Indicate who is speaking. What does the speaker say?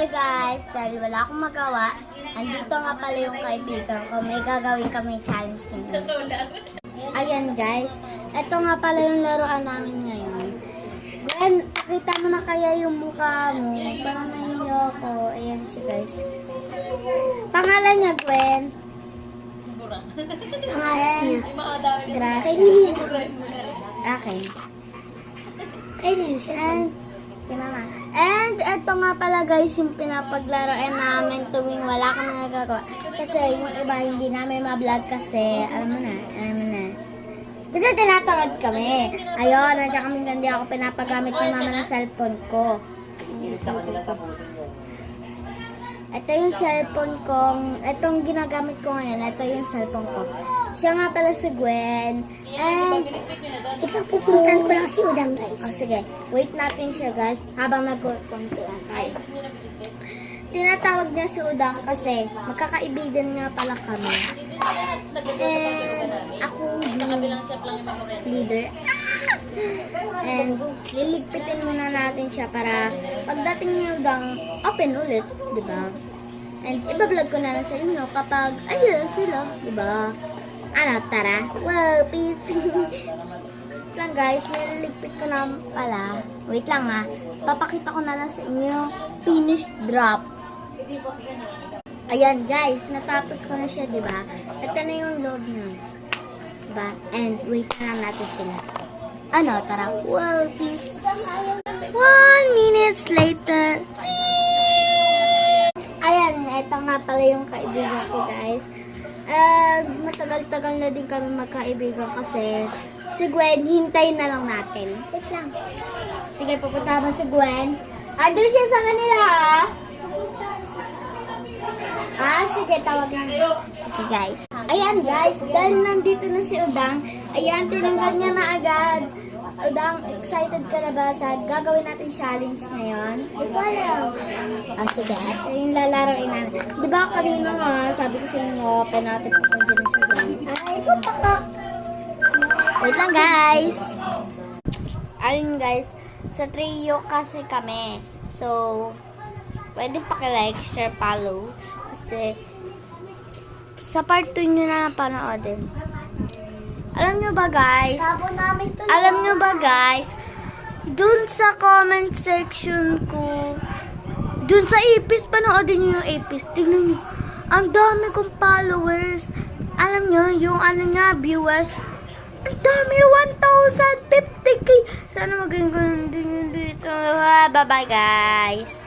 Speaker 1: Hi guys, dahil wala akong magawa, andito nga pala yung kaibigan ko. May gagawin kaming challenge ngayon. Ayan guys, ito nga pala yung laruan namin ngayon. Gwen, pakita mo na kaya yung mukha mo. Parang nahiyo ko. Ayan siya guys. Pangalan niya Gwen. Pangalan niya. Gracia. Okay. And eto nga pala guys yung pinapaglaruan namin tuwing wala kang nagagawa. Kasi yung iba hindi namin ma-vlog kasi alam mo na. Kasi tinatawag kami. Ayun, nandiyan kami hindi ako pinapagamit ng mama ng cellphone ko. Ito yung cellphone ko. Itong ginagamit ko ngayon. Ito yung cellphone ko. Siya nga pala si Gwen. And
Speaker 2: Isang pupuntan ko lang si Udang, guys.
Speaker 1: oh, sige, wait natin siya guys habang nag-contuan tayo. Tinatawag niya si Udang kasi magkakaibigan nga pala kami. And ako leader. And liligpitin muna natin siya para pagdating ni Udang, open ulit, di ba? And ibablog ko na lang sa inyo kapag ayun sila, di ba? Ano, tara? Wow, peace! Wait lang guys, nililigpit ko na pala. Wait lang ha. Papakita ko na lang sa inyo. Finished drop. Ayan guys, natapos ko na siya, di ba? Ito na yung loob niya. Diba? And wait na lang natin sila. Ano, tara? Wow, peace! 1 minute later. Ayan, ito nga pala yung kaibigan ko guys. Matagal-tagal na din kami magkaibigan kasi si Gwen, hintayin na lang natin.
Speaker 2: Wait lang.
Speaker 1: Sige, pupunta naman si Gwen. Andun siya sa kanila, ha? Sige, tawagin mo. Sige, guys. Ayan, guys. Dahil nandito na si Udang, ayan, tinanggal niya na agad. Udang, excited ka na ba sa gagawin natin challenge ngayon? Di ko alam. Sige, ito yung lalaroin namin. Di ba kanina nga, sabi ko sa inyo, open natin kung nandiyan na si Udang. Ay, ko pa. Wait lang guys. Ayun guys, sa trio kasi kami. So, pwede paki-like, share, follow. Kasi, sa part 2 nyo na panoodin. Alam nyo ba guys? Dun sa comment section ko, dun sa Ipis, panoodin nyo yung Ipis. Tignan nyo, ang dami kong followers. Alam nyo, yung ano nga, viewers, ang dami, 1,050k. Sana maging ganun din dito. Bye-bye, guys.